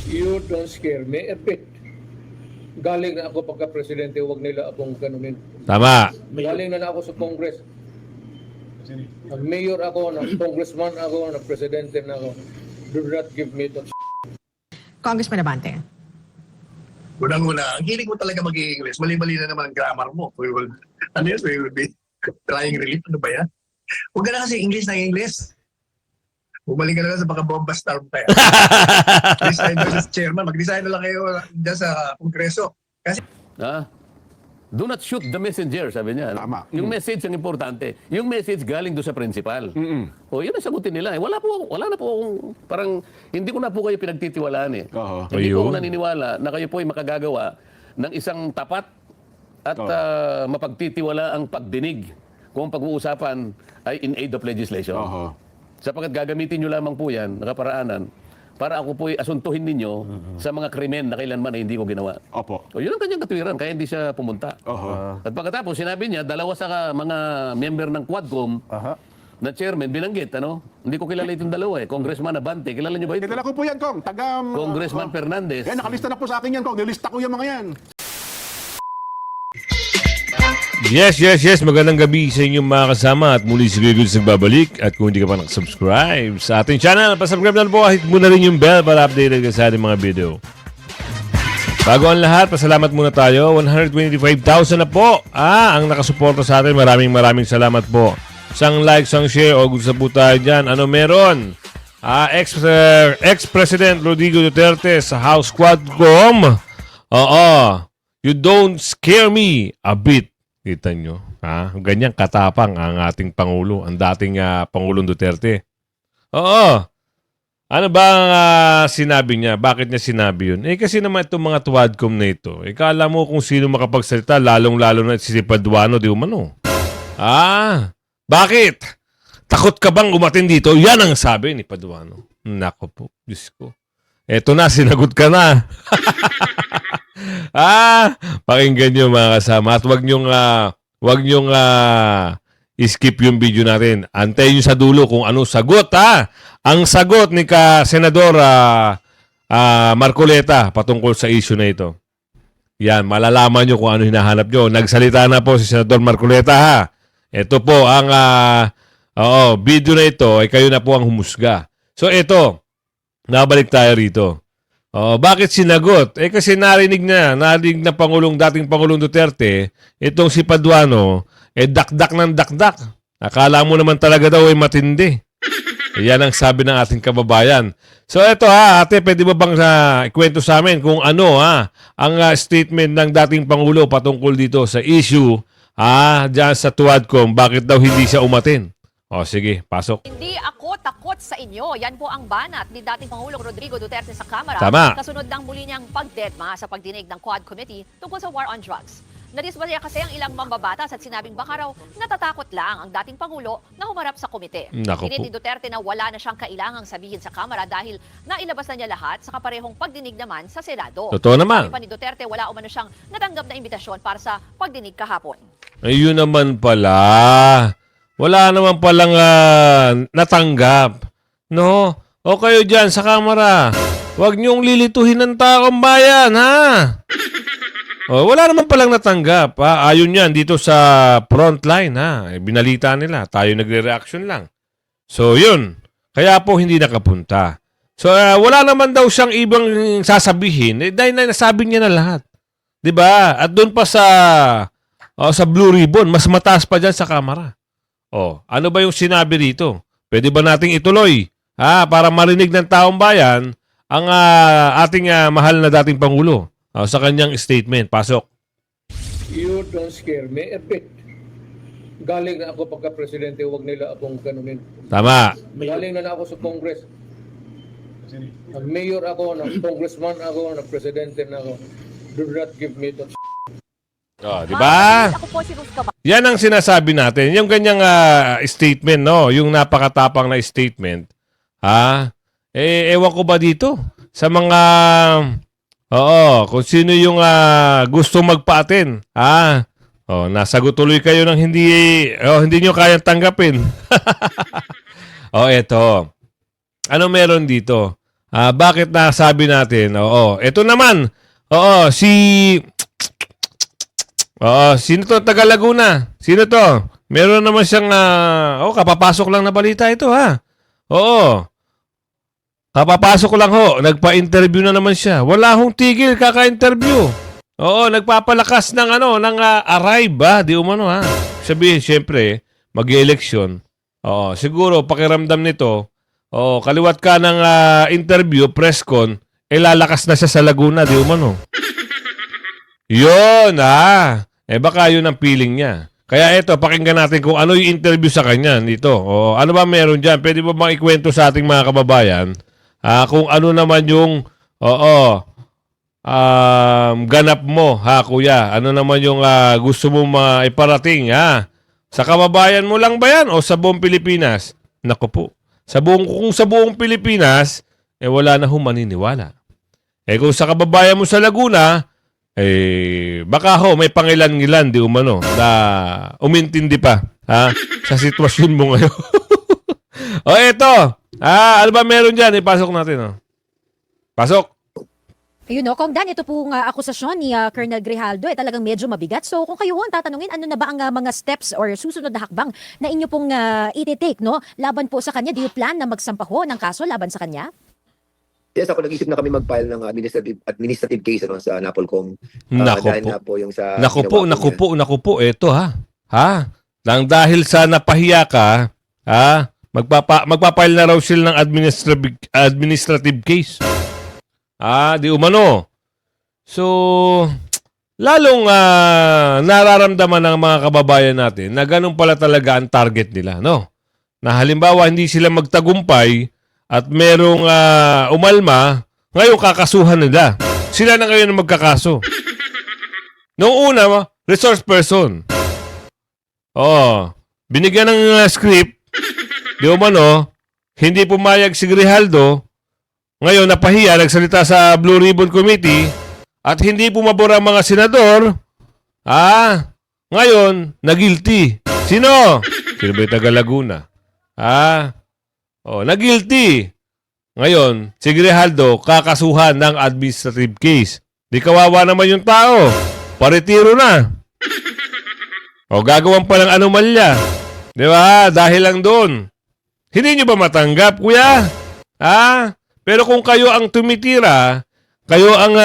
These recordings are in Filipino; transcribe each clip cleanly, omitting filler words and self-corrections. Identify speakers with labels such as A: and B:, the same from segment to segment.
A: You don't scare me a bit. Galing na ako pagka-presidente, huwag nila akong ganunin.
B: Tama.
A: Galing na ako sa Congress. Nag-mayor ako, nag-congressman ako, nag-presidente na ako. Do not give me that.
C: Congressman Abante.
D: Unang-una, ang hilig mo talaga mag-i-English. Mali-mali na naman ang grammar mo. We will be trying relief. Ano ba yan? Huwag ka na kasi English na English. Bumalik ka na lang sa pagka-bomba storm tayo. Design na sa chairman. Mag-design na lang kayo dyan sa kongreso. Kasi
E: Do not shoot the messenger, sabi niya.
F: Tama.
E: Yung message ang importante. Yung message galing doon sa principal. O yun ang sagutin nila. Wala na po akong, parang, hindi ko na po kayo pinagtitiwalaan eh.
F: Oo.
E: Hindi po ako
B: Ayun.
E: naniniwala na kayo po ay makagagawa ng isang tapat at mapagtitiwala ang pagdinig kung pag-uusapan ay in aid of legislation.
F: Oo.
E: Sapagkat gagamitin nyo lamang po yan, nakaparaanan, para ako po ay asuntuhin ninyo sa mga krimen na kailanman ay hindi ko ginawa.
F: Opo.
E: O yun ang kanyang katwiran, kaya hindi siya pumunta.
F: Oo.
E: At pagkatapos, sinabi niya, dalawa sa mga member ng Quadcom na chairman, binanggit, ano? Hindi ko kilala itong dalawa eh. Congressman Abante, kilala niyo ba ito?
F: Kilala ko po yan, Kong.
E: Congressman Fernandez.
F: Yan, nakalista na po sa akin yan, Kong. Nilista ko yung mga yan.
B: Yes. Magandang gabi sa inyong mga kasama at muli si Kuya Goods nagbabalik. At kung hindi ka pa nakasubscribe sa ating channel, pasubscribe na po, hit mo na rin yung bell para updated ka sa ating mga video. Bago ang lahat, pasalamat muna tayo. 125,000 na po ang nakasuporta sa atin. Maraming salamat po. Sang like, sang share, o gusto po tayo dyan. Ano meron? Ex-President Rodrigo Duterte sa House Quadcom. Oo. You don't scare me a bit. Kita nyo? Ganyan katapang ang ating Pangulo, ang dating Pangulong Duterte. Oo. Ano ba ang sinabi niya? Bakit niya sinabi yun? Kasi naman itong mga Quadcom na ito, kala mo kung sino makapagsalita, lalong-lalo na si Paduano, di umano. Bakit? Takot ka bang umatin dito? Yan ang sabi ni Paduano. Nako po, Diyos ko. Eto na, sinagot ka na. Pakinggan nyo mga kasama. At wag nyong skip yung video natin. Antayin nyo sa dulo kung ano sagot, Ang sagot ni Senador Marcoleta patungkol sa issue na ito. Yan, malalaman nyo kung ano hinahanap nyo. Nagsalita na po si Senador Marcoleta, Ito po ang video na ito ay kayo na po ang humusga. So ito, nabalik tayo rito. Bakit sinagot? Kasi narinig na dating Pangulong Duterte, itong si Paduano, dakdak ng dakdak. Akala mo naman talaga daw ay matindi. Yan ang sabi ng ating kababayan. So ito ate, pwede ba bang ikwento sa amin kung ano ang statement ng dating Pangulo patungkol dito sa issue dyan sa Quadcom, bakit daw hindi siya umatin? Sige, pasok.
G: Hindi ako takot sa inyo. Yan po ang banat ni dating Pangulong Rodrigo Duterte sa Kamara.
B: Tama.
G: Kasunod ng muli niyang pagdedma sa pagdinig ng Quad Committee tungkol sa war on drugs. Nadismaya kasi ang ilang mambabatas at sinabing baka raw natatakot lang ang dating Pangulo na humarap sa komite.
B: Nako
G: Pinit
B: po.
G: ni Duterte na wala na siyang kailangang sabihin sa Kamara dahil nailabas na niya lahat sa kaparehong pagdinig naman sa Senado.
B: Totoo naman.
G: Sabi pa ni Duterte, wala umano siyang natanggap na imbitasyon para sa pagdinig kahapon.
B: Ayun naman pala. Wala naman palang natanggap. No? O kayo dyan sa Kamara, huwag niyong lilituhin ng taong bayan, wala naman palang natanggap. Ayon yan dito sa frontline, binalita nila. Tayo nagre-reaction lang. So, yun. Kaya po hindi nakapunta. So, wala naman daw siyang ibang sasabihin. Dahil nasabi niya na lahat. 'Di ba? At doon pa sa Blue Ribbon, mas mataas pa dyan sa Kamara. Ano ba yung sinabi dito? Pwede ba nating ituloy? Para marinig ng taong bayan ang ating mahal na dating Pangulo sa kanyang statement. Pasok.
A: You don't scare me a bit. Galing na ako pagka-presidente, huwag nila akong ganunin.
B: Tama.
A: Galing na ako sa Congress. Nag-mayor ako, nag-congressman ako, nag-presidente na ako. Do not give me that.
B: Di ba?
G: Ako po si Ruth Cabal.
B: Yan ang sinasabi natin. Yung ganyang statement, yung napakatapang na statement. Ewan ko ba dito? Sa mga, kung sino yung gusto magpa-attend. Nasagot tuloy kayo ng hindi nyo kayang tanggapin. Eto. Ano meron dito? Bakit nasabi natin? Oo, ito naman. Oo, sino to taga Laguna? Sino to? Meron naman siyang kapapasok lang na balita ito ha. Oo. Kapapasok lang ho, nagpa-interview na naman siya. Wala hong tigil kaka-interview. Oo, nagpapalakas ng arrive di umano ha. Sabihin, syempre, mag-election. Oo, siguro pakiramdam nito, kaliwat ka ng interview, press con, lalakas na siya sa Laguna, di umano. Yun, baka yun ang feeling niya. Kaya ito, pakinggan natin kung ano yung interview sa kanya dito. Ano ba meron dyan? Pwede ba bang ikwento sa ating mga kababayan? Kung ano naman yung, ganap mo, kuya? Ano naman yung gusto mo maiparating, Sa kababayan mo lang ba yan o sa buong Pilipinas? Naku po. Kung sa buong Pilipinas, wala na maniniwala. Kung sa kababayan mo sa Laguna, baka may pangilan-ngilan di umano na umintindi pa sa sitwasyon mo ngayon. Eto. Ano ba meron dyan? Ipasok natin. Pasok.
H: Ayun Kong Dan, ito pong akusasyon ni Colonel Grijaldo talagang medyo mabigat. So kung kayo ang tatanungin, ano na ba ang mga steps or susunod na hakbang na inyo pong iti-take laban po sa kanya? Do you plan na magsampa ho ng kaso laban sa kanya?
I: Yes, ako nag-isip na kami mag-file ng administrative case sa NAPOLCOM.
B: Nako
I: dahil
B: po.
I: nga po yung sa
B: Naku po, eto Nang dahil sa napahiya ka, magpapile na raw sila ng administrative case. Di umano. So, lalong nararamdaman ng mga kababayan natin na ganun pala talaga ang target nila, no? Na halimbawa, hindi sila magtagumpay at merong umalma, ngayon kakasuhan nila. Sila na ngayon ang magkakaso. Noong una, resource person. Binigyan ng script, di umano, hindi pumayag si Grijaldo, ngayon napahiya, nagsalita sa Blue Ribbon Committee, at hindi pumabor ang mga senador, ngayon, na-guilty. Sino? Sino ba yung taga Laguna? Na-guilty. Ngayon, si Grijaldo kakasuhan ng administrative case. Di kawawa naman yung tao. Paretiro na. Gagawan pa ng anomalya. Di ba? Dahil lang doon. Hindi nyo ba matanggap, kuya? Pero kung kayo ang tumitira, kayo ang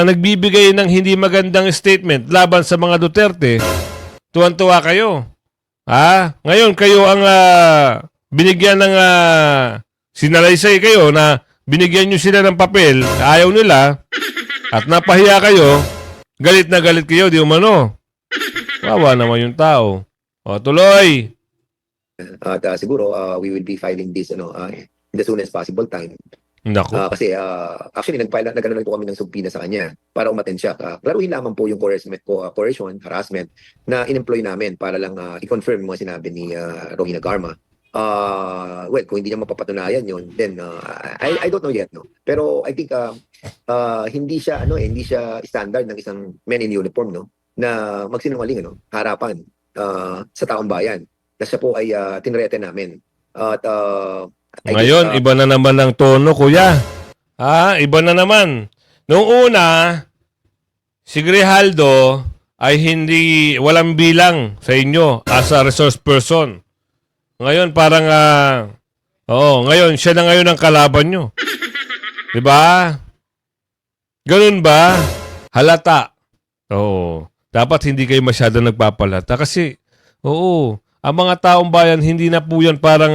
B: nagbibigay ng hindi magandang statement laban sa mga Duterte, tuwan-tuwa kayo. Ngayon, kayo ang binigyan ng sinalaysay kayo na binigyan nyo sila ng papel, ayaw nila, at napahiya kayo, galit na galit kayo, di umano. Wawa naman yung tao. Tuloy.
I: At siguro, we will be filing this in the soonest possible time.
B: Naku.
I: Kasi actually, nagano lang po kami ng subpoena sa kanya para umattend siya. Klaruhin lamang po yung coercion, harassment na in-employ namin para lang i-confirm yung mga sinabi ni Rohina Garma. Well, kung hindi niya mapapatunayan yun, then I don't know yet, no. Pero I think hindi siya standard ng isang men in uniform, no, na magsinungaling harapan sa taong bayan. Na siya po ay tinrete namin. At
B: ngayon, iba na naman ang tono, kuya. Iba na naman. Noong una, si Grijaldo ay walang bilang sa inyo as a resource person. Ngayon, parang, ngayon, siya na ngayon ang kalaban nyo. Diba? Ganun ba? Halata. Dapat hindi kayo masyado nagpapalata. Kasi, ang mga taong bayan, hindi na po yan parang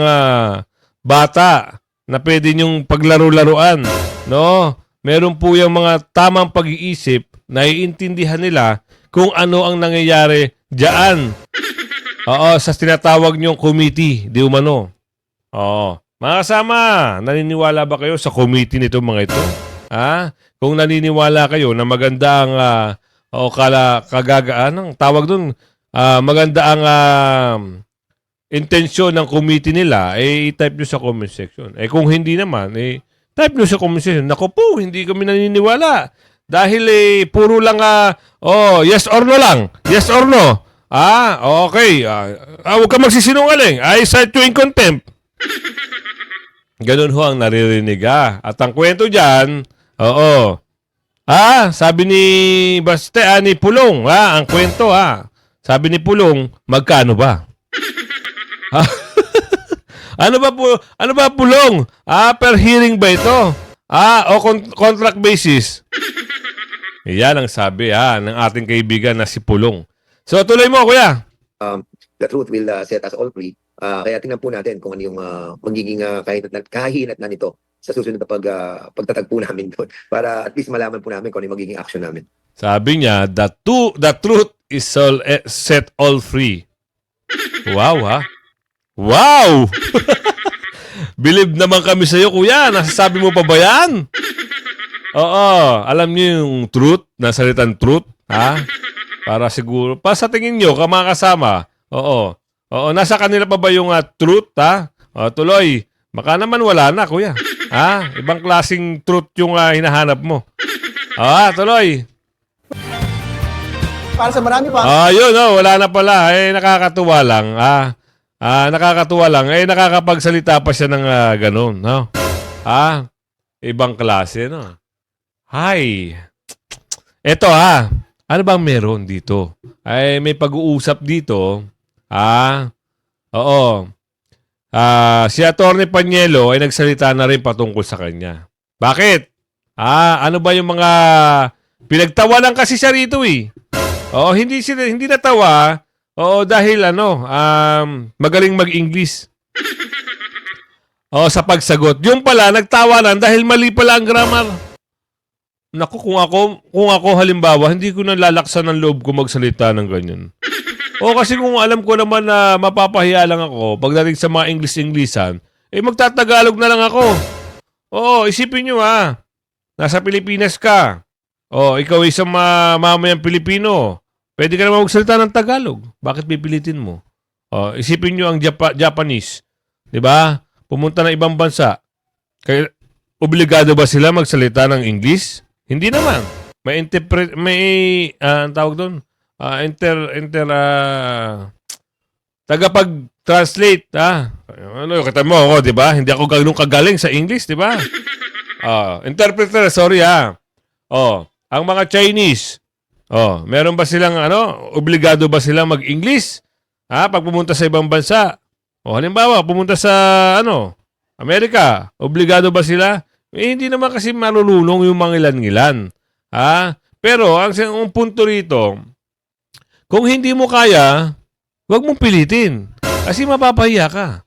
B: bata na pwede nyong paglaro-laruan. No? Meron po yung mga tamang pag-iisip na iintindihan nila kung ano ang nangyayari diyan. Sa tinatawag niyong committee, di umano. Mga kasama, naniniwala ba kayo sa committee nito mga ito? Kung naniniwala kayo na maganda ang tawag dun, maganda ang intensyon ng committee nila, i-type nyo sa comment section. Kung hindi naman, type nyo sa comment section. Naku po, hindi kami naniniwala. Dahil puro lang, yes or no lang. Yes or no. Okay. Huwag ka magsisinungaling. I cite you in contempt. Ganun ho ang naririnig. At ang kwento dyan, oo. Sabi ni ni Pulong, ang kwento, Sabi ni Pulong, magkano ba? Ano ba Pulong? Per hearing ba ito? O contract basis? Yan ang sabi ng ating kaibigan na si Pulong. So tuloy mo, kuya.
I: The truth will set us all free. Kaya tingnan po natin kung ano yung magiging kahinat na nito sa susunod na pagtatagpo namin doon para at least malaman po namin kung ano yung magiging action namin.
B: Sabi niya, the truth is set all free. Wow, Wow! Believe naman kami sa iyo, kuya. Nasasabi mo pa ba yan? Oo, alam niyo yung truth, nasalitan truth, Para siguro, sa tingin niyo, mga kasama, oo, nasa kanila pa ba yung truth, tuloy, baka naman wala na, kuya. Ibang klaseng truth yung hinahanap mo. Tuloy.
F: Para sa marami pa.
B: Yun, wala na pala. Nakakatuwa lang. Nakakatuwa lang. Nakakapagsalita pa siya ng ganun, no? Ibang klase, no? Hi. Eto, ano bang meron dito? May pag-uusap dito. Oo. Si Atty. Panielo ay nagsalita na rin patungkol sa kanya. Bakit? Ano ba yung mga pinagtawanan kasi siya rito Oo, hindi natawa. Oo, dahil magaling mag-English. Sa pagsagot. Yung pala nagtawanan dahil mali pala ang grammar. Naku, kung ako halimbawa, hindi ko nalalaksan ng loob ko magsalita ng ganyan. Kasi kung alam ko naman na mapapahiya lang ako pagdating sa mga English-Englishan, magtatagalog na lang ako. Isipin nyo nasa Pilipinas ka. Ikaw isang mamayang Pilipino. Pwede ka naman magsalita ng Tagalog. Bakit pipilitin mo? Isipin nyo ang Japanese. Diba? Pumunta ng ibang bansa. Kaya, obligado ba sila magsalita ng English? Hindi naman. Ang tawag doon? Tagapag-translate, kita mo ako, di ba? Hindi ako ganun kagaling sa English, di ba? Interpreter, sorry ang mga Chinese, meron ba silang, obligado ba silang mag-English? Pag pumunta sa ibang bansa? Halimbawa, pumunta sa, Amerika, obligado ba sila? Hindi naman kasi marulunong yung mga ilan-ilan. Pero, ang punto rito, kung hindi mo kaya, huwag mong pilitin. Kasi mapapahiya ka.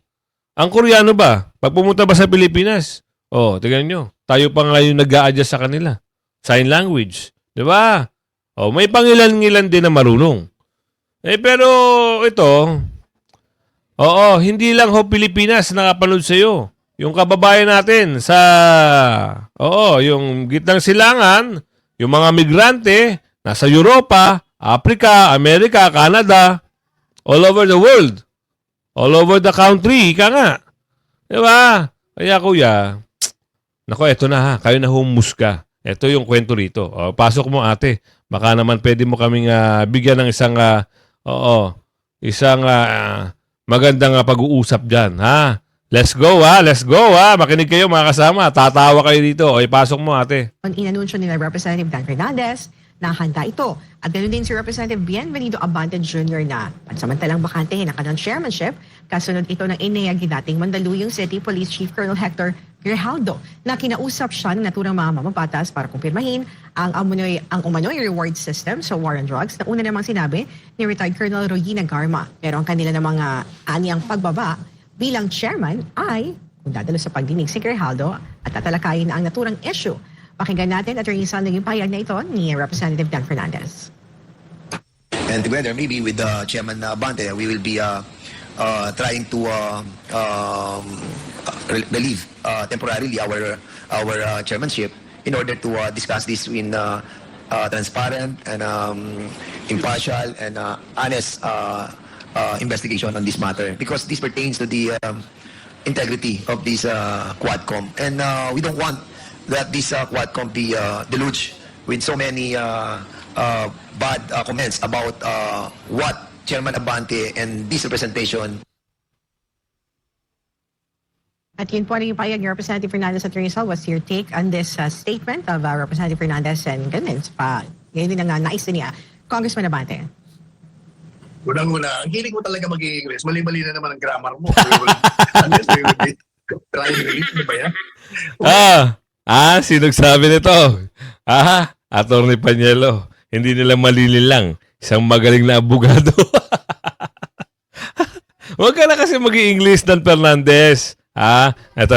B: Ang Koreano ba? Pag pumunta ba sa Pilipinas? Tingnan nyo. Tayo pa ngayon nag-a-adjust sa kanila. Sign language. Di ba? May pangilan-ngilan din na marunong. Pero ito, hindi lang Pilipinas nakapanood sa iyo. Yung kababayan natin sa, yung gitnang silangan, yung mga migrante, nasa Europa, Africa, America, Canada, all over the world. All over the country, ika nga. Diba? Kaya kuya, eto na kayo na humusga. Ito yung kwento rito. Pasok mo ate. Baka naman pwede mo kaming bigyan ng isang, magandang pag-uusap dyan. Let's go, let's go, Makinig kayo mga kasama. Tatawa kayo dito. Pasok mo ate.
C: Inanunsyo nila Representative Dan Fernandez na handa ito. At ganoon din si Representative Bienvenido Abante Jr. na pansamantalang bakante ng kanyang chairmanship. Kasunod ito ng inayagi dating Mandaluyong City Police Chief Colonel Hector Grijaldo na kinausap siya ng naturang mga mamapatas para kumpirmahin ang umano'y reward system sa war on drugs na una namang sinabi ni retired Colonel Royina Garma. Pero ang kanila ng mga aniyang pagbaba bilang chairman ay kung dadalo sa pagdinig si Grijaldo at tatalakayin na ang naturang issue. Pakinggan natin, Atty. Sal, naging pahayag na ito ni Representative Dan Fernandez.
I: And together, maybe with Chairman Abante, we will be trying to relieve temporarily our chairmanship in order to discuss this in transparent and impartial and honest investigation on this matter, because this pertains to the integrity of this Quadcom, and we don't want that this Quadcom be deluged with so many bad comments about what Chairman Abante and this representation.
C: At yun po naging payag ni Representative Fernandez at Rizal. What's your take on this statement of Representative Fernandez and ganun pa? Ngayon din ang nais din niya. Congressman Abante.
D: Unang-una, ang hilig mo talaga mag-i-English. Mali-mali na naman ang grammar mo. Unless we would be trying relief. Ano ba yan?
B: Sino nagsabi nito? Attorney Panielo. Hindi nila malilin lang. Isang magaling na abogado. Huwag ka na kasi mag-i-English Dan Fernandez. Ito.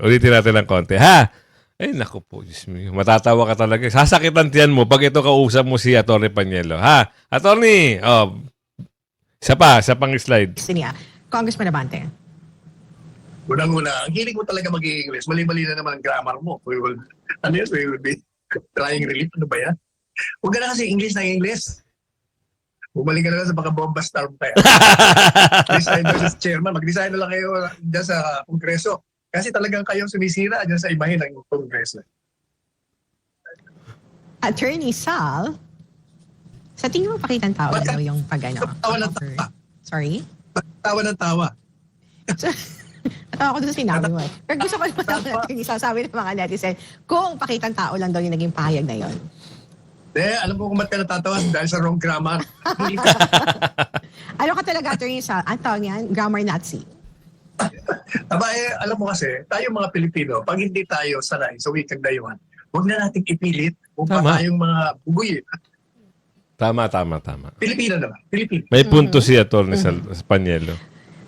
B: Ulitin natin ng konti. Ay, naku po. Diyos mo. Matatawa ka talaga. Sasakitan tiyan mo pag ito kausap mo si Attorney Panielo. Attorney, isa pang slide.
C: Nais din niya. Congressman Abante.
D: Unang-una, ang hilig mo talaga mag-i-English. Mali-mali na naman ang grammar mo. Unless we would be trying relief. Ano ba yan? Huwag ka na kasi English na English. Bumalik ka na lang sa baka-bomba storm tayo. Design na sa chairman. Mag-design na lang kayo dyan sa Kongreso. Kasi talagang kayong sumisira dyan sa imahin ng Kongreso.
C: Attorney Sal, sa tingin mo pakitang tao daw yung pag-ano?
D: Tawa ng tawa.
C: Sorry?
D: Tawa ng tawa.
C: Natawa ko doon sa sinabi mo. Pero gusto ko naman ng Attorney Sal, sabi ng mga netizen, kung pakitang tao lang daw yung naging pahayag na yon.
D: Alam ko kung ba't ka natatawa dahil sa wrong grammar.
C: Ano ka talaga, Attorney Sal? Ang tawag niyan, grammar Nazi.
D: Alam mo kasi, tayo mga Pilipino, pag hindi tayo sanay sa wikang dayuhan, huwag na nating ipilit kung
B: Tama.
D: pa tayong mga bugoy.
B: Tama.
D: Pilipino naman. Pilipino.
B: May punto si Attorney Panielo.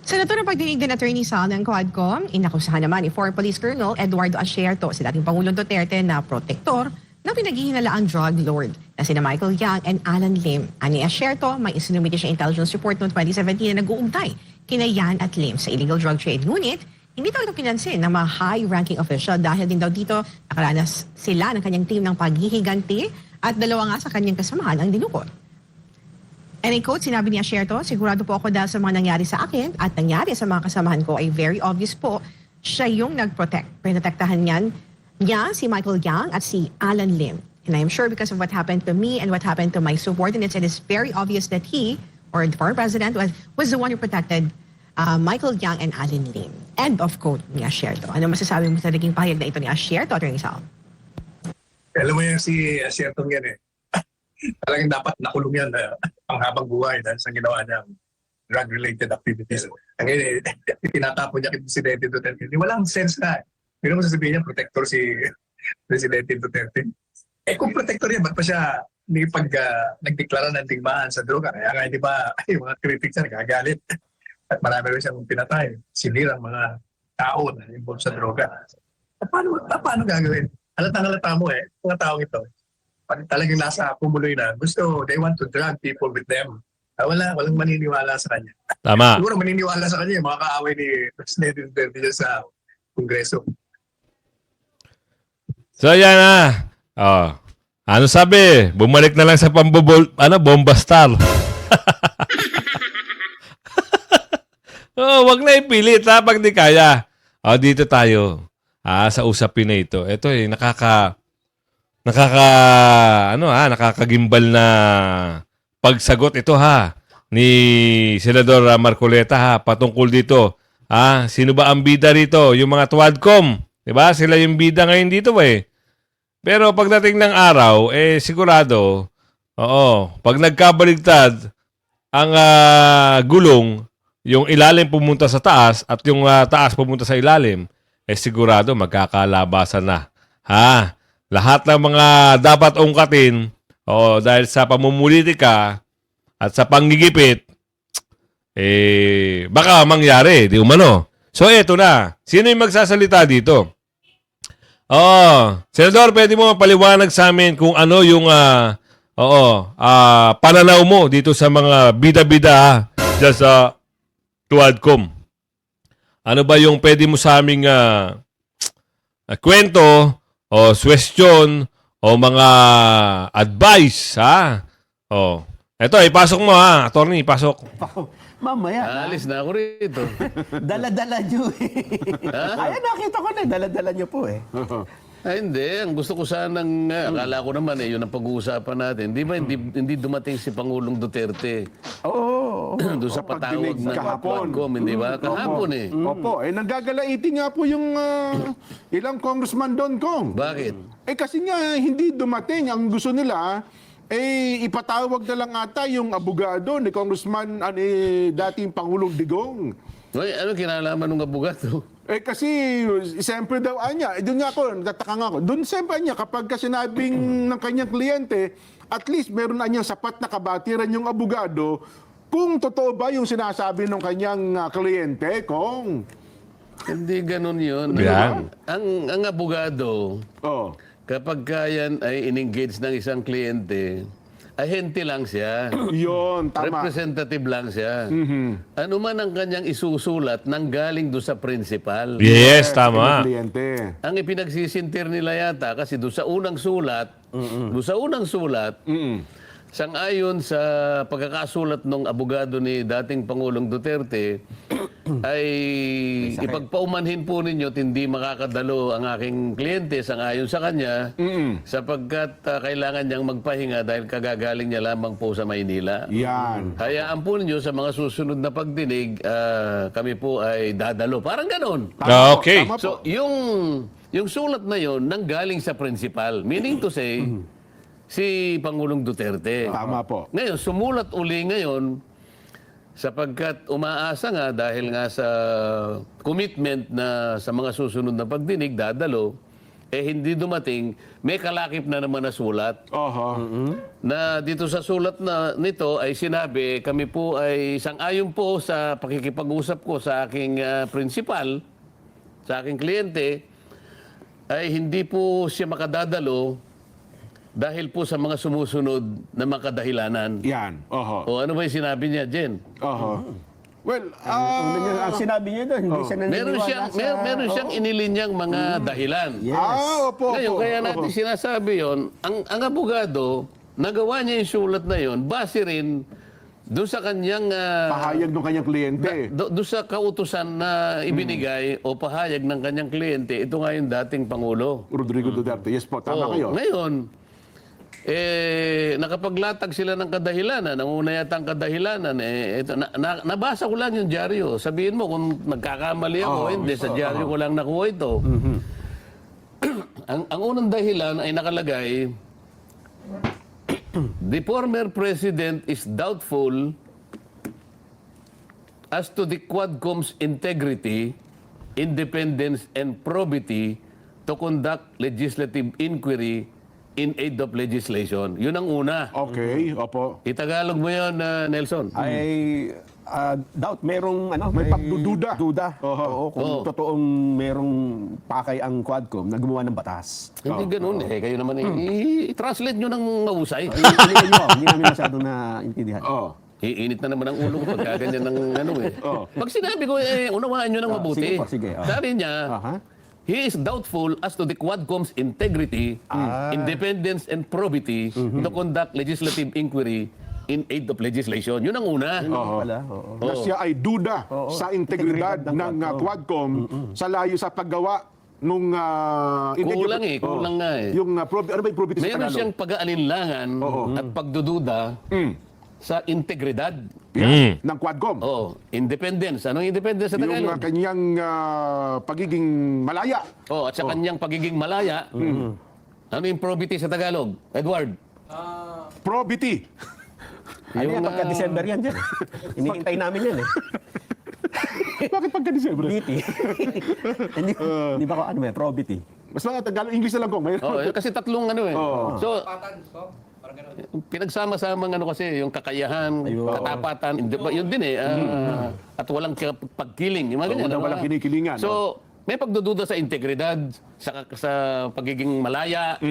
C: Sa naturang pagdinig din Attorney Sal ng Quadcom, inakusahan naman ni former Police Colonel Eduardo Asierto, si dating Pangulong Duterte na protektor ng pinaghihinalaang drug lord na sina Michael Yang and Alan Lim. Ani Asierto, may isinumiti siya intelligence report noong 2017 na nag-uugnay kina Yan at Lim sa illegal drug trade. Ngunit, hindi daw ito pinansin ng mga high-ranking official dahil din daw dito nakaranas sila ng kanyang team ng paghihiganti at dalawa nga sa kanyang kasamahan ang dinukot. And I quote, sinabi ni Asierto, sigurado po ako dahil sa mga nangyari sa akin at nangyari sa mga kasamahan ko ay very obvious po siya yung nag-protect. Pinotektahan niya si Michael Yang at si Alan Lim. And I am sure because of what happened to me and what happened to my subordinates, it is very obvious that he, or the former president, was the one who protected Michael Yang and Alan Lim. End of quote ni Asierto. Ano masasabi mo sa naging pahayag na ito ni Asierto, Attorney Sal?
D: Alam mo yan si Asierto yan eh. Talagang dapat nakulong yan ang habang buhay dahil sa ginawa niyang drug-related activities. Ang tinatapon niya kay Presidente Duterte. Walang sense na. Pero mo sasabihin niya, protector si Presidente Duterte. Kung protector yan, ba't pa siya nagdeklara ng digmaan sa droga? Kaya nga, di ba, yung mga critics niya nagagalit. At marami rin siyang pinatay. Sinirang mga tao na involved sa droga. At paano gagawin? Halata mo mga taong ito. Pag talagang nasa pumuloy na, they want to drag people with them. Walang maniniwala sa kanya.
B: Tama.
D: Siguro maniniwala sa kanya yung mga kaaway ni Presidente Duterte dyan sa Kongreso.
B: So, yan na. Ano sabi? Bumalik na lang sa bomba star. Wag na ipilit pag di kaya. Dito tayo. Sa usapin na ito. Ito nakakagimbal na pagsagot ito ni Senador Marcoleta patungkol dito. Sino ba ang bida rito? Yung mga Quadcom. Diba? Sila yung bida ngayon dito Pero pagdating ng araw, sigurado, pag nagkabaligtad ang gulong, yung ilalim pumunta sa taas at yung taas pumunta sa ilalim, sigurado magkakalabasan na. Lahat ng mga dapat ungkatin, dahil sa pamumulitika at sa panggigipit, baka mangyari, di umano. So, eto na. Sino yung magsasalita dito? Senador, pwede mo paliwanag sa amin kung ano yung pananaw mo dito sa mga bida-bida dyan sa Quadcom. Ano ba yung pwede mo sa aming kwento o suwestyon o mga advice, Eto, ipasok mo attorney, ipasok.
F: Mamaya.
E: Alis na ako rito.
F: Dala-dala nyo Ay, nakita ko na. Dala-dala nyo po
E: Hindi. Ang gusto ko sanang, akala ko naman yun ang pag-uusapan natin. Di ba hindi dumating si Pangulong Duterte?
F: Oo.
E: doon sa patawag
J: pagdinig
E: ng
J: kahapon.
E: Quadcom, hindi ba? Kahapon eh.
J: Opo, nanggagalaiti nga po yung ilang congressman doon, Kong.
E: Bakit?
J: Kasi nga, hindi dumating. Ang gusto nila, ipatawag na lang ata yung abogado ni Congressman, dating Pangulong Digong.
E: Uy, ano kinalaman ng abogado?
J: Kasi, siyempre daw, doon nga ako, nagtataka nga ako. Doon siyempre niya, kapag sinabing ng kanyang kliyente, at least meron na niyang sapat na kabatiran yung abogado kung totoo ba yung sinasabi ng kanyang kliyente, Kong.
E: Hindi ganun yun.
B: Yan.
E: Ang abogado,
J: Oh.
E: kapag yan ay in-engage ng isang kliyente, ahente lang siya.
J: Yun, tama.
E: Representative lang siya. Ano man ang kanyang isusulat nang galing doon sa principal.
B: Yes, tama.
J: Yung kliyente.
E: Ang ipinagsisintir nila yata kasi doon sa unang sulat, sang-ayon sa pagkakasulat ng abogado ni dating Pangulong Duterte, ay ipagpaumanhin po ninyo at hindi makakadalo ang aking kliyente sang-ayon sa kanya sapagkat kailangan niyang magpahinga dahil kagagaling niya lamang po sa Maynila.
J: Yan.
E: Hayaan po ninyo sa mga susunod na pagdinig, kami po ay dadalo. Parang ganon.
B: Okay.
J: Tama po.
E: So, yung sulat na yon nanggaling sa principal. Meaning to say, si Pangulong Duterte.
J: Tama po.
E: Ngayon, sumulat uli ngayon sapagkat umaasa nga dahil nga sa commitment na sa mga susunod na pagdinig, dadalo, hindi dumating, may kalakip na naman na sulat. Na dito sa sulat na nito ay sinabi, kami po ay sang-ayon po sa pakikipag-usap ko sa aking principal, sa aking kliyente, ay hindi po siya makadadalo dahil po sa mga sumusunod na mga kadahilanan.
J: Yan.
E: O ano ba yung sinabi niya, Jen?
J: Well,
F: Ang sinabi niya doon, hindi siya naniniwala
E: Meron siyang inilinyang mga dahilan.
J: opo.
E: Ngayon, kaya natin sinasabi yon, ang abogado, nagawa niya yung sulat na yon, base rin doon sa kanyang
J: pahayag ng kanyang kliyente.
E: doon sa kautusan na ibinigay o pahayag ng kanyang kliyente, ito nga yung dating Pangulo.
J: Rodrigo Duterte. Yes po, tama kayo.
E: Ngayon, nakapaglatag sila ng kadahilanan, ang una yata ang kadahilanan, nabasa ko lang yung dyaryo. Sabihin mo kung nagkakamali ako, hindi, sa dyaryo ko lang nakuha ito. ang unang dahilan ay nakalagay, the former president is doubtful as to the Quadcom's integrity, independence, and probity to conduct legislative inquiry in aid of legislation. Yun ang una.
J: Okay, opo.
E: Itagalog mo yun, Nelson.
F: ay doubt merong
J: May pagdududa.
F: Oo, kung totoong merong pakay ang Quadcom na gumawa ng batas.
E: Hindi ganun eh. Kayo naman i-translate nyo ng mahusay.
F: Hindi namin masyadong naintindihan.
E: Iinit na naman ang ulo ko pagka ganyan ng Pag sinabi ko, unawaan nyo ng mabuti.
F: Sige po, sige.
E: Sabi niya, he is doubtful as to the Quadcom's integrity, independence, and probity to conduct legislative inquiry in aid of legislation. Yun ang una.
J: Na siya ay duda sa integridad ng Quadcom sa layo sa paggawa nung
E: Kulang nga eh.
J: Yung ano ba yung probity sa
E: Meron
J: Tagalog?
E: siyang pag-aalinlangan at pagdududa sa integridad.
J: Ng Quadcom.
E: Independence. Anong independence sa
J: Yung
E: Tagalog?
J: kanyang pagiging malaya.
E: At sa kanyang pagiging malaya. Ano yung probity sa Tagalog? Edward?
J: Probity.
F: Yung pagka-December yan dyan. Hinihintay namin yan eh.
J: Bakit pagka-December?
F: Probity. Hindi ba ko probity?
J: Mas mga Tagalog, English na lang kung mayroon.
E: Kasi tatlong So, pinagsama-sama kasi yung kakayahan, katapatan, yun din at walang pagkiling. Yung mga ganyan.
J: Walang kinikilingan.
E: So, may pagdududa sa integridad, sa pagiging malaya,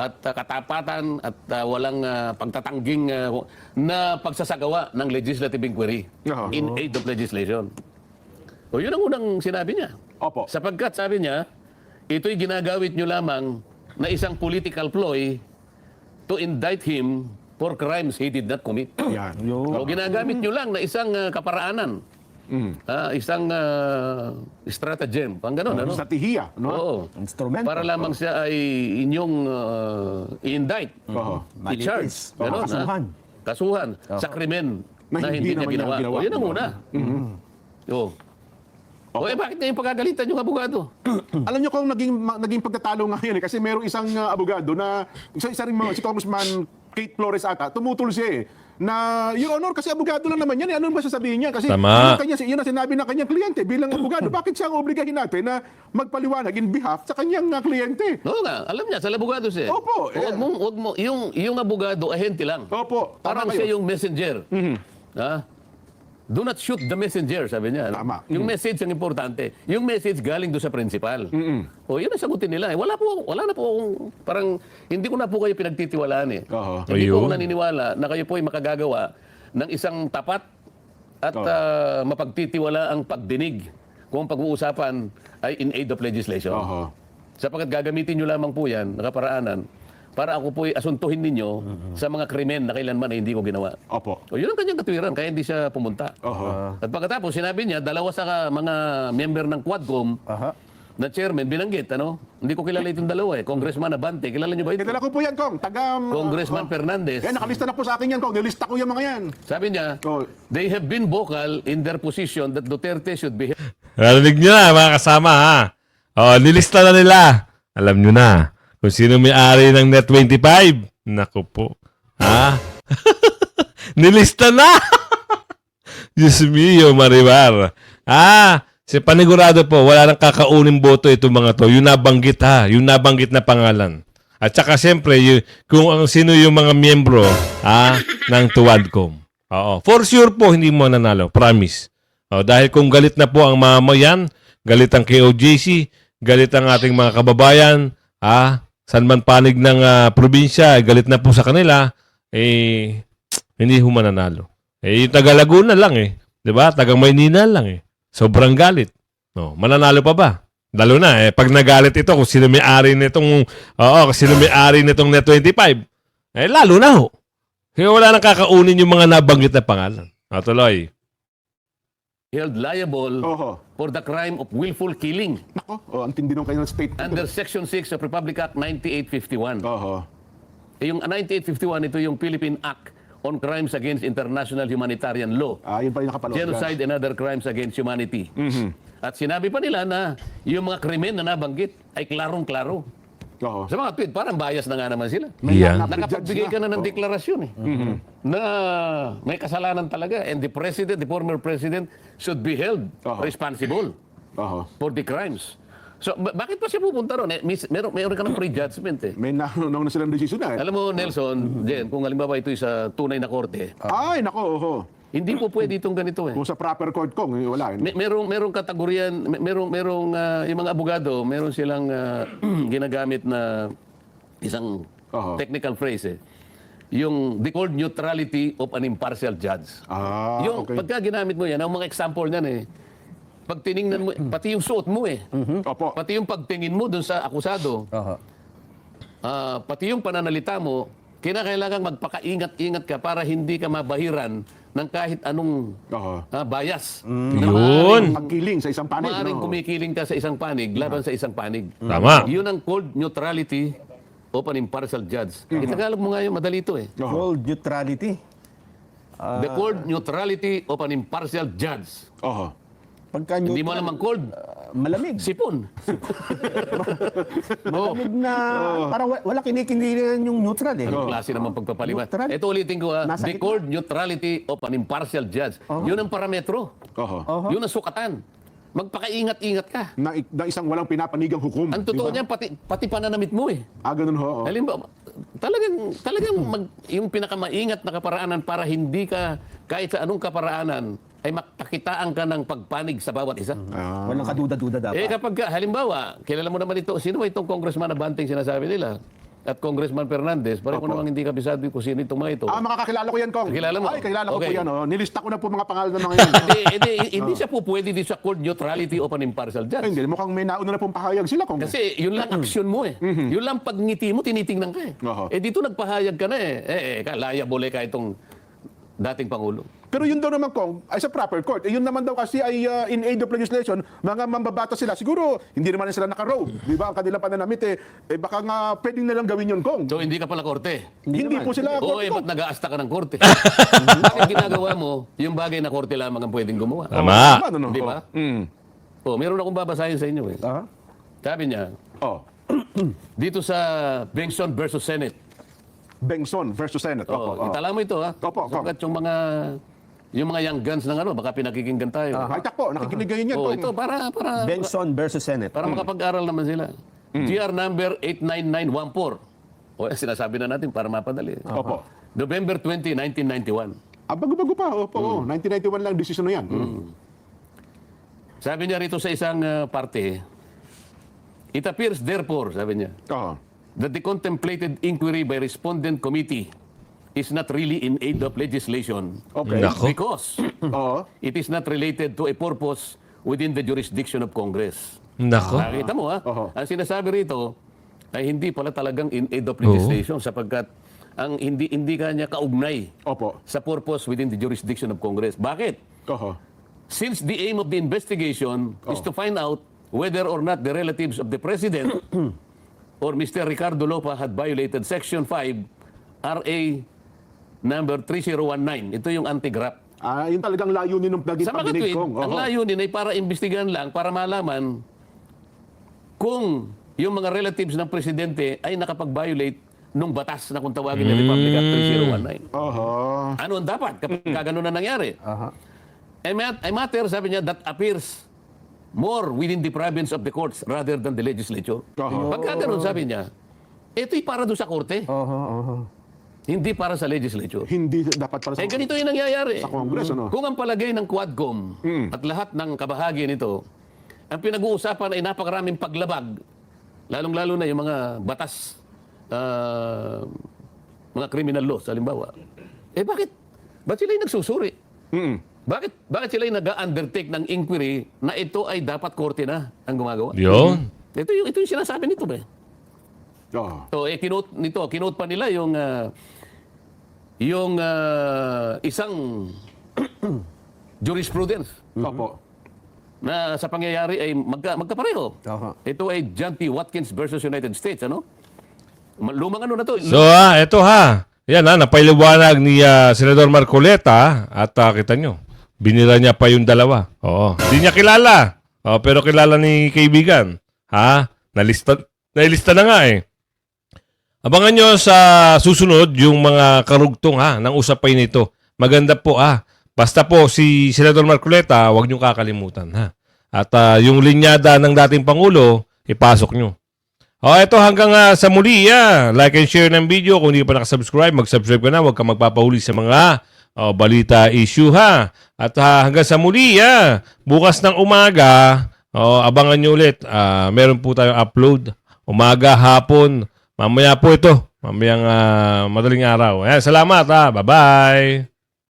E: at katapatan, at walang pagtatangging na pagsasagawa ng legislative inquiry in aid of legislation. Yun ang unang sinabi niya.
J: Opo.
E: Sapagkat sabi niya, ito'y ginagawit nyo lamang na isang political ploy to indict him for crimes he did not commit.
J: Yan.
E: O ginagamit nyo lang na isang kaparaanan. Isang stratagem. Pang ganun, ano?
J: Strategiya. No?
E: Oo.
F: Instrumento.
E: Para lamang siya ay inyong i-indict. I-charge. Ganun,
F: Kasuhan.
E: Kasuhan. Sa krimen
J: Na hindi
E: niya
J: naman niya
E: ginawa.
J: ginawa.
E: O, yun ang una. Oo. O, bakit na yung pagkagalitan yung abogado?
J: Alam niyo kung naging pagtatalo nga yan kasi merong isang abogado na isa rin si Congressman Kate Flores ata, tumutol siya na, Your Honor, kasi abogado lang naman yan, ano ba sasabihin niya? Kasi
B: Tama.
J: yun ang sinabi ng kanyang kliyente bilang abogado. Bakit siya ang obligahin natin na magpaliwanag in behalf sa kanyang kliyente?
E: Oo nga, alam niya, sa abogado siya.
J: Opo.
E: Huwag mo, yung abogado, ahente lang.
J: Opo.
E: Parang
J: tama
E: siya
J: kayo.
E: yung messenger. Ha? Do not shoot the messenger, sabi niya.
J: Tama.
E: Yung message ang importante. Yung message galing doon sa principal. O, yun ang sagutin nila. Wala na po akong, parang, hindi ko na po kayo pinagtitiwalaan eh.
J: Oo.
E: Hindi po ako
B: Ayun.
E: naniniwala na kayo po ay makagagawa ng isang tapat at mapagtitiwala ang pagdinig kung ang pag-uusapan ay in aid of legislation.
J: Oho.
E: Sapagkat gagamitin nyo lamang po yan, nakaparaanan, para ako po ay asuntuhin ninyo sa mga krimen na kailanman ay hindi ko ginawa.
J: Opo.
E: O yun ang kanyang katwiran, kaya hindi siya pumunta.
J: Oho.
E: At pagkatapos, sinabi niya, dalawa sa mga member ng Quadcom na chairman, binanggit, ano? Hindi ko kilala itong dalawa eh. Congressman Abante, kilala niyo ba ito?
J: Kilala ko po yan, Kong.
E: Congressman Fernandez.
J: Yan, nakalista na po sa akin yan, Kong. Nilista ko yung mga yan.
E: Sabi niya,
J: Oh.
E: they have been vocal in their position that Duterte should be
B: Narinig nyo na, mga kasama, ha? O, nilista na nila. Alam nyo na kung sino may-ari ng Net25. Naku po. Ha? Nilista na! Diyos mio, Maribar. Si panigurado po, wala nang kakauning boto itong mga to. Yung nabanggit, ha? Yung nabanggit na pangalan. At saka siyempre, kung sino yung mga miyembro ng Tuwadcom. Oo. For sure po, hindi mo nanalo. Promise. Dahil kung galit na po ang mamayan, galit ang KOJC, galit ang ating mga kababayan, saan man panig ng probinsya, galit na po sa kanila, hindi ho mananalo. Yung taga Laguna lang Diba? Taga Maynila lang Sobrang galit. Mananalo pa ba? Lalo na pag nagalit ito kung sino may-ari nitong Net25, lalo na ho. Kaya wala nang kakaunin yung mga nabanggit na pangalan. Tuloy.
E: held liable
J: Oho.
E: for the crime of willful killing
J: Nako, ang tindi nung kanyang statement.
E: under Section 6 of Republic Act 9851.
J: Oho.
E: Yung 9851, ito yung Philippine Act on Crimes Against International Humanitarian Law.
J: Yun pa yung nakapaloob.
E: Genocide and other crimes against humanity. At sinabi pa nila na yung mga krimen na nabanggit ay klarong-klaro.
J: Oho.
E: Sa mga tweet, parang bias na nga naman sila.
B: Yeah.
E: Nakapagbigay ka na ng deklarasyon na may kasalanan talaga and the former president should be held responsible
J: Oho.
E: for the crimes. So, bakit pa siya pupunta ron? Meron ka ng prejudgment
J: May nauna na silang desisyon na
E: Alam mo, Nelson, Jen, kung halimbawa ito sa tunay na korte,
J: Ay, nako, oho.
E: hindi po pwede itong ganito
J: Kung sa proper court kong, wala.
E: Merong kategoryan, merong yung mga abogado, meron silang ginagamit na isang technical phrase Yung the called neutrality of an impartial judge. Yung
J: okay.
E: pagka ginamit mo yan, ang mga example niyan pag tiningnan mo, pati yung suot mo
J: Opo.
E: pati yung pagtingin mo dun sa akusado, pati yung pananalita mo, kinakailangan magpakaingat-ingat ka para hindi ka mabahiran ng kahit anong bias.
B: Yun.
J: Pagkiling sa isang panig.
E: Maaring kumikiling ka sa isang panig, laban sa isang panig.
B: Tama.
E: Yun ang called neutrality of an impartial judge. Itagalog mo nga yung madali ito
F: Cold neutrality.
E: The called neutrality of an impartial judge.
J: Oho.
F: Pagka
E: Hindi mo alam ang cold,
F: malamig.
E: sipon.
F: Malamig na parang wala kinikindihan yung neutral
E: Anong klase naman pagpapaliwan?
F: Neutral.
E: Ito ulitin ko
F: Nasa
E: the
F: gitna.
E: called neutrality of an impartial judge. Yun ang parametro.
J: Oho.
E: Yun ang sukatan. Magpakaingat-ingat ka.
J: Na isang walang pinapanigang hukom.
E: Ang totoo niyan, pati pananamit mo
J: Ganun ho.
E: Halimbawa, talagang yung pinakamaingat na kaparaanan para hindi ka, kahit sa anong kaparaanan, ay makakitaan ka ng pagpanig sa bawat isa.
F: Walang kaduda-duda dapat.
E: Kapag halimbawa, kilala mo naman ito, sino ba itong Congressman Abante sinasabi nila? At Congressman Fernandez, pareho namang hindi kabisado kung sino itong mga ito.
J: Makakakilala ko yan, Kong.
E: Kilala mo?
J: Ay, kilala ko
E: Okay.
J: po yan. Nilista ko na po mga pangalan ng mga yan.
E: Hindi siya po pwede dito sa called neutrality of an impartial judge.
J: Hindi, mukhang may nauna na pong pahayag sila, Kong.
E: Kasi yun lang aksyon mo Yun lang pagngiti mo, tinitingnan ka
J: Oho.
E: dito nagpahayag ka na liable ka itong dating Pangulo.
J: Pero yun daw naman kung ay sa proper court. Yun naman daw kasi ay in aid of legislation, mga mambabata sila. Siguro hindi naman sila naka-robe, di ba? Ang kanilang pananamit baka nga pwedeng nalang gawin yun kung.
E: So hindi ka pala korte.
J: Hindi po sila
E: Oo,
J: court.
E: ba't nag-aasta ka ng korte? Bakit ginagawa mo yung bagay na korte lamang ang pwedeng gumawa?
B: Tama.
J: Ano,
E: Di ba? Meron akong babasahin sa inyo. Sabi niya, dito sa Bengson versus Senate.
J: Bengson versus Senate.
E: Itala mo ito, ha?
J: Opo.
E: Sapagkat yung mga young guns ng baka pinakikinggan tayo.
J: High-tech po, nakikinig kayo niyan.
E: Oh, ito para
F: Benson versus Senate.
E: para makapag-aral naman sila. GR number 89914. O, sinasabi na natin para mapadali.
J: Opo.
E: November 20, 1991.
J: Bago-bago pa. Opo, 1991 lang decision na yan.
E: Sabi niya rito sa isang parte, it appears therefore, sabi niya, that the contemplated inquiry by respondent committee is not really in aid of legislation.
J: Okay.
B: Nako.
E: Because
J: Oo.
E: it is not related to a purpose within the jurisdiction of Congress.
B: Nako.
E: Nakita mo, ha?
J: Oho.
E: Ang sinasabi rito ay hindi pala talagang in aid of legislation sapagkat ang hindi kanya kaugnay
J: Opo.
E: sa purpose within the jurisdiction of Congress. Bakit?
J: Oho.
E: Since the aim of the investigation is to find out whether or not the relatives of the President or Mr. Ricardo Lopa had violated Section 5 RA number 3019. Ito yung anti-graft.
J: Yun talagang layunin ng naging
E: Sa mga
J: pagdinig
E: tweet,
J: kong.
E: ang layunin ay para imbestigahan lang, para malaman kung yung mga relatives ng Presidente ay nakapag-violate nung batas na kung tawagin na Republic Act 3019.
J: Oho.
E: Ano ang dapat kapag ganun na nangyari? A matter, sabi niya, that appears more within the province of the courts rather than the legislature. Pagka ganun, sabi niya, ito'y para doon sa korte. Hindi para sa legislature.
J: Hindi dapat para sa...
E: Ganito yung nangyayari.
J: Sa Congress, ano?
E: Kung ang palagay ng Quadcom at lahat ng kabahagi nito, ang pinag-uusapan ay napakaraming paglabag, lalong-lalo na yung mga batas, mga criminal laws, halimbawa. Bakit? Ba't sila yung nagsusuri? Bakit sila yung nag-undertake ng inquiry na ito ay dapat korte na ang gumagawa?
B: Yun.
E: Ito yung sinasabi nito, ba? So, kinote pa nila yung isang jurisprudence
J: Opo.
E: na sa pangyayari ay magkapareho. Ito ay John P. Watkins versus United States, ano? Lumang ano na to.
B: So, eto ha. Yan napailiwanag ni Senador Marcoleta at kita nyo, binira niya pa yung dalawa. Oo. Hindi niya kilala. Pero kilala ni kaibigan. Nailista na nga eh. Abangan nyo sa susunod yung mga karugtong ng usapay nito. Maganda po Basta po si Senador Marcoleta, huwag nyo kakalimutan At yung linyada ng dating Pangulo, ipasok nyo. Ito hanggang sa muli. Like and share ng video. Kung hindi pa nakasubscribe, mag-subscribe ka na. Huwag ka magpapahuli sa mga balita issue At hanggang sa muli. Bukas ng umaga, abangan nyo ulit. Meron po tayong upload. Umaga, hapon. Mamaya po ito. Mamayang madaling araw. Salamat. Bye-bye.